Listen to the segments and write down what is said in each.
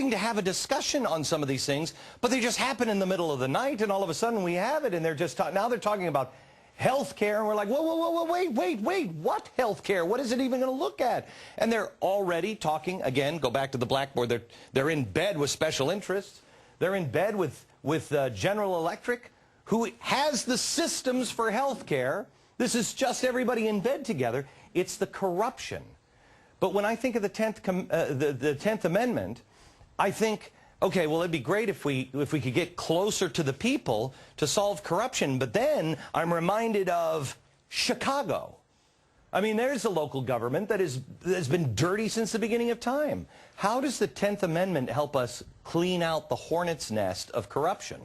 willing to have a discussion on some of these things, but they just happen in the middle of the night, and all of a sudden we have it, and they're just now they're talking about health care, and we're like, whoa, wait, what health care? What is it even going to look at? And they're already talking, again, go back to the blackboard, they're in bed with special interests. They're in bed with General Electric, who has the systems for health care. This is just everybody in bed together. It's the corruption. But when I think of the 10th Amendment, I think, okay, well, it'd be great if we could get closer to the people to solve corruption. But then I'm reminded of Chicago. I mean, there's a local government that has been dirty since the beginning of time. How does the 10th Amendment help us clean out the hornet's nest of corruption?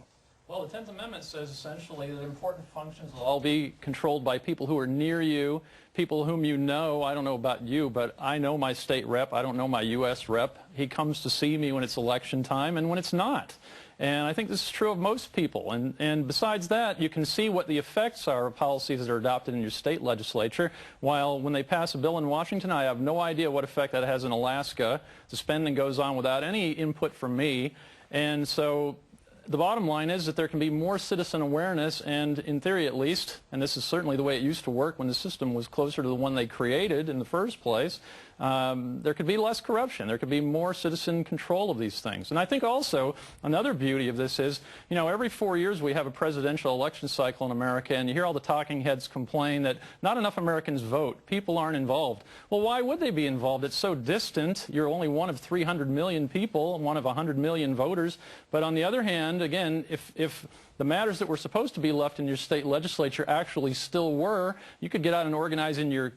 Well, the 10th Amendment says essentially that important functions will all be controlled by people who are near you, people whom you know. I don't know about you, but I know my state rep. I don't know my U.S. rep. He comes to see me when it's election time and when it's not. And I think this is true of most people. And besides that, you can see what the effects are of policies that are adopted in your state legislature. While when they pass a bill in Washington, I have no idea what effect that has in Alaska. The spending goes on without any input from me. And so the bottom line is that there can be more citizen awareness, and in theory at least, and this is certainly the way it used to work when the system was closer to the one they created in the first place, there could be less corruption. There could be more citizen control of these things. And I think also another beauty of this is, you know, every 4 years we have a presidential election cycle in America, and you hear all the talking heads complain that not enough Americans vote. People aren't involved. Well, why would they be involved? It's so distant. You're only one of 300 million people, one of 100 million voters. But on the other hand, again, if the matters that were supposed to be left in your state legislature actually still were, you could get out and organize in your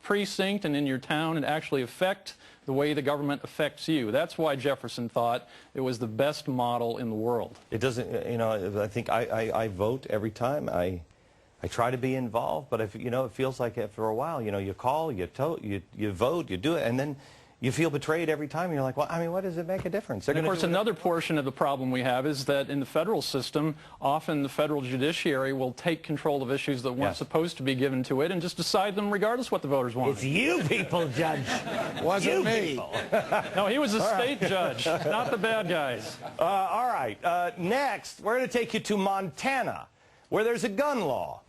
precinct and in your town and actually affect the way the government affects you. That's why Jefferson thought it was the best model in the world. It doesn't, you know, I think I vote every time. I try to be involved, but if, you know, it feels like after a while, you know, you call, you vote, you do it, and then you feel betrayed every time. You're like, well, I mean, what does it make a difference? And of course, another portion of the problem we have is that in the federal system, often the federal judiciary will take control of issues that weren't supposed to be given to it and just decide them regardless what the voters want. It's you people, Judge. Wasn't me. No, he was a state judge, not the bad guys. All right. Next, we're going to take you to Montana, where there's a gun law.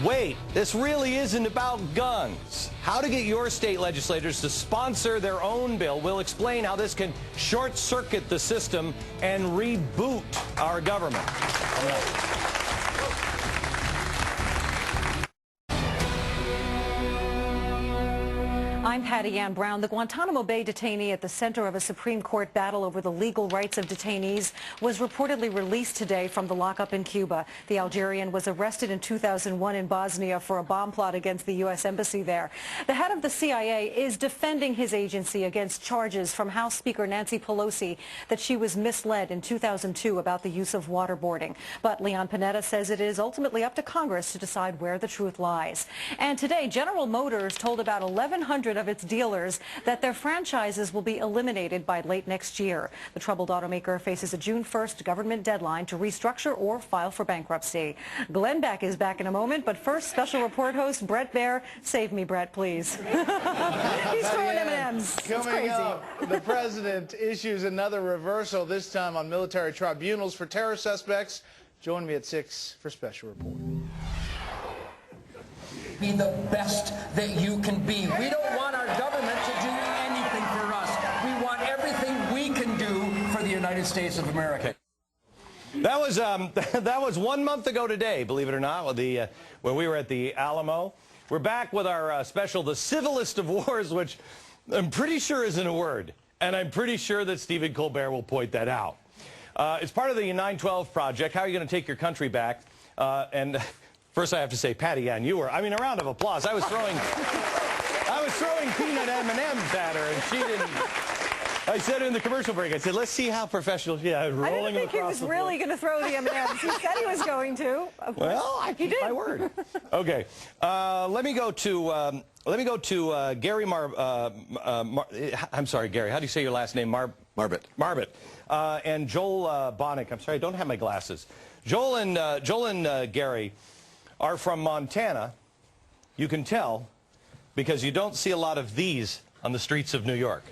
Wait, this really isn't about guns. How to get your state legislators to sponsor their own bill. We'll explain how this can short-circuit the system and reboot our government. I'm Patty Ann Brown. The Guantanamo Bay detainee at the center of a Supreme Court battle over the legal rights of detainees was reportedly released today from the lockup in Cuba. The Algerian was arrested in 2001 in Bosnia for a bomb plot against the U.S. embassy there. The head of the CIA is defending his agency against charges from House Speaker Nancy Pelosi that she was misled in 2002 about the use of waterboarding. But Leon Panetta says it is ultimately up to Congress to decide where the truth lies. And today, General Motors told about 1,100 of its dealers that their franchises will be eliminated by late next year. The troubled automaker faces a June 1st government deadline to restructure or file for bankruptcy. Glenn Beck is back in a moment, but first, special report host Brett Baer. Save me, Brett, please. He's throwing M&Ms. Coming up, the president issues another reversal, this time on military tribunals for terror suspects. Join me at 6 for special report. Be the best that you can be. We don't want our government to do anything for us. We want everything we can do for the United States of America. That was 1 month ago today, believe it or not, when we were at the Alamo. We're back with our special, the Civilest of Wars, which I'm pretty sure isn't a word, and I'm pretty sure that Stephen Colbert will point that out. It's part of the 9/12 project. How are you going to take your country back? First, I have to say, Patty Ann, you were, I mean, a round of applause. I was throwing peanut M&Ms at her, and she didn't. I said in the commercial break, I said, let's see how professional she is. I didn't think he was really going to throw the M&Ms. He said he was going to. Well, I keep my word. Okay, let me go to Gary I'm sorry, Gary. How do you say your last name? Marbut. Marbut. And Joel Bonnick. I'm sorry, I don't have my glasses. Joel and Gary are from Montana. You can tell because you don't see a lot of these on the streets of New York.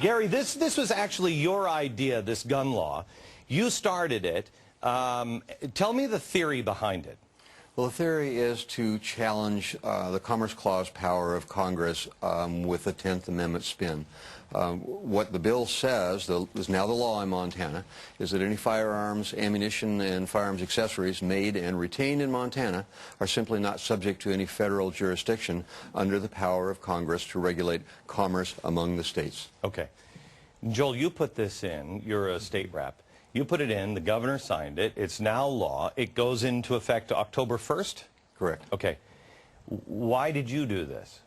Gary, this was actually your idea, this gun law. You started it. Tell me the theory behind it. Well, the theory is to challenge the Commerce Clause power of Congress with the 10th Amendment spin. What the bill says, is now the law in Montana, is that any firearms, ammunition, and firearms accessories made and retained in Montana are simply not subject to any federal jurisdiction under the power of Congress to regulate commerce among the states. Okay. Joel, you put this in. You're a state rep. You put it in. The governor signed it. It's now law. It goes into effect October 1st? Correct. Okay. Why did you do this?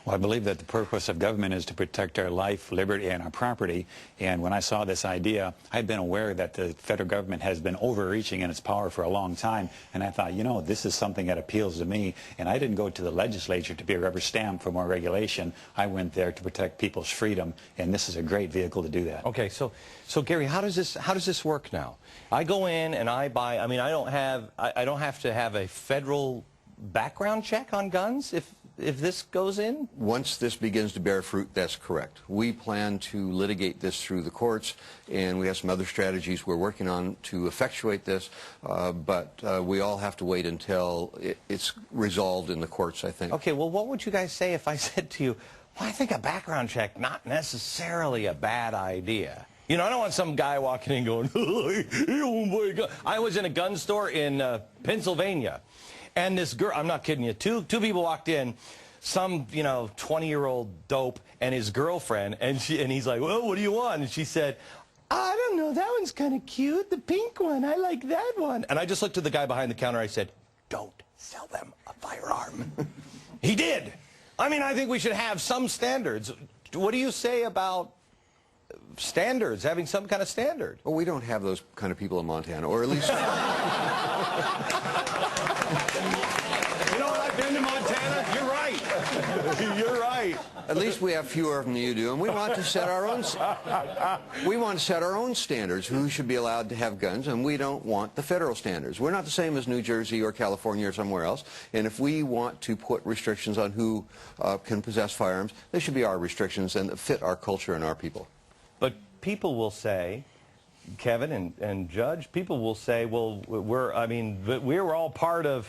Well, I believe that the purpose of government is to protect our life, liberty, and our property. And when I saw this idea, I'd been aware that the federal government has been overreaching in its power for a long time. And I thought, you know, this is something that appeals to me. And I didn't go to the legislature to be a rubber stamp for more regulation. I went there to protect people's freedom. And this is a great vehicle to do that. Okay, so Gary, how does this work now? I go in and I buy. I mean, I don't have to have a federal background check on guns if this goes in? Once this begins to bear fruit, that's correct. We plan to litigate this through the courts, and we have some other strategies we're working on to effectuate this, but we all have to wait until it's resolved in the courts, I think. Okay, well, what would you guys say if I said to you, well, I think a background check, not necessarily a bad idea? You know, I don't want some guy walking in going, oh my God. I was in a gun store in Pennsylvania. And this girl, I'm not kidding you, two people walked in, some, you know, 20-year-old dope and his girlfriend, and he's like, well, what do you want? And she said, I don't know, that one's kind of cute, the pink one, I like that one. And I just looked at the guy behind the counter, I said, don't sell them a firearm. He did. I mean, I think we should have some standards. What do you say about standards, having some kind of standard? Well, we don't have those kind of people in Montana, or at least... You know what, I've been to Montana. You're right. You're right. At least we have fewer of them than you do, and we want to set our own. We want to set our own standards. Who should be allowed to have guns, and we don't want the federal standards. We're not the same as New Jersey or California or somewhere else. And if we want to put restrictions on who can possess firearms, they should be our restrictions and fit our culture and our people. But people will say, Kevin and Judge, people will say, well, we're all part of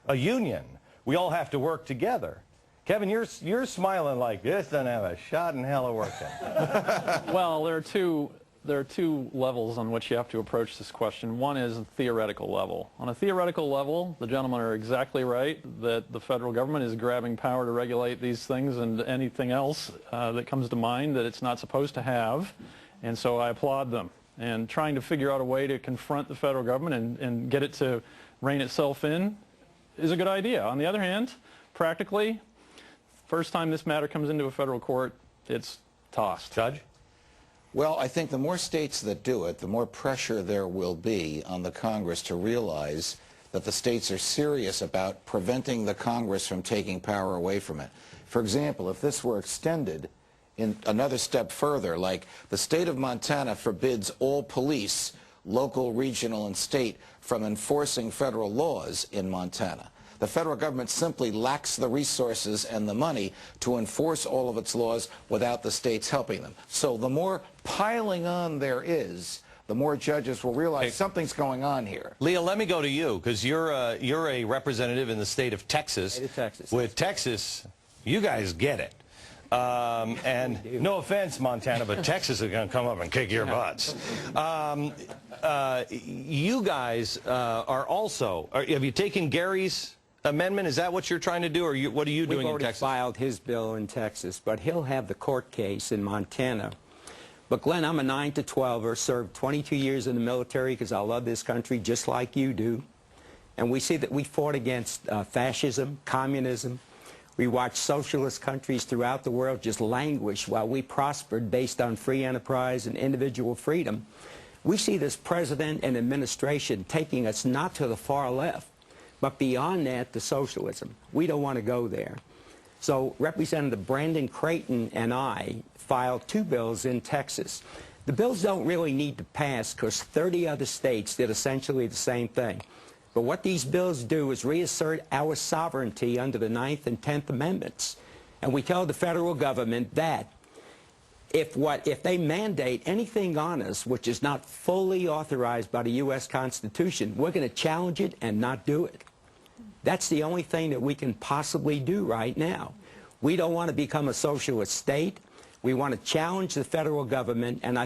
a union. We all have to work together. Kevin, you're smiling like this doesn't have a shot in hell of working. Well, there are two levels on which you have to approach this question. One is a theoretical level. On a theoretical level, the gentlemen are exactly right that the federal government is grabbing power to regulate these things and anything else that comes to mind that it's not supposed to have. And so I applaud them. And trying to figure out a way to confront the federal government and get it to rein itself in is a good idea. On the other hand, practically, first time this matter comes into a federal court, it's tossed. Judge? Well, I think the more states that do it, the more pressure there will be on the Congress to realize that the states are serious about preventing the Congress from taking power away from it. For example, if this were extended in another step further, like the state of Montana forbids all police, local, regional, and state, from enforcing federal laws in Montana. The federal government simply lacks the resources and the money to enforce all of its laws without the states helping them. So the more piling on there is, the more judges will realize something's going on here. Leah, let me go to you, because you're a representative in the state of Texas. State of Texas. With Texas, you guys get it. And no offense, Montana, but Texas is going to come up and kick your butts. You guys are also, have you taken Gary's amendment? Is that what you're trying to do, or what are you doing in Texas? We've already filed his bill in Texas, but he'll have the court case in Montana. But Glenn, I'm a 9 to 12er, served 22 years in the military because I love this country just like you do. And we see that we fought against fascism, communism. We watched socialist countries throughout the world just languish while we prospered based on free enterprise and individual freedom. We see this president and administration taking us not to the far left, but beyond that to socialism. We don't want to go there. So Representative Brandon Creighton and I filed 2 bills in Texas. The bills don't really need to pass because 30 other states did essentially the same thing. But what these bills do is reassert our sovereignty under the 9th and 10th Amendments. And we tell the federal government that if they mandate anything on us which is not fully authorized by the U.S. Constitution, we're going to challenge it and not do it. That's the only thing that we can possibly do right now. We don't want to become a socialist state. We want to challenge the federal government, and I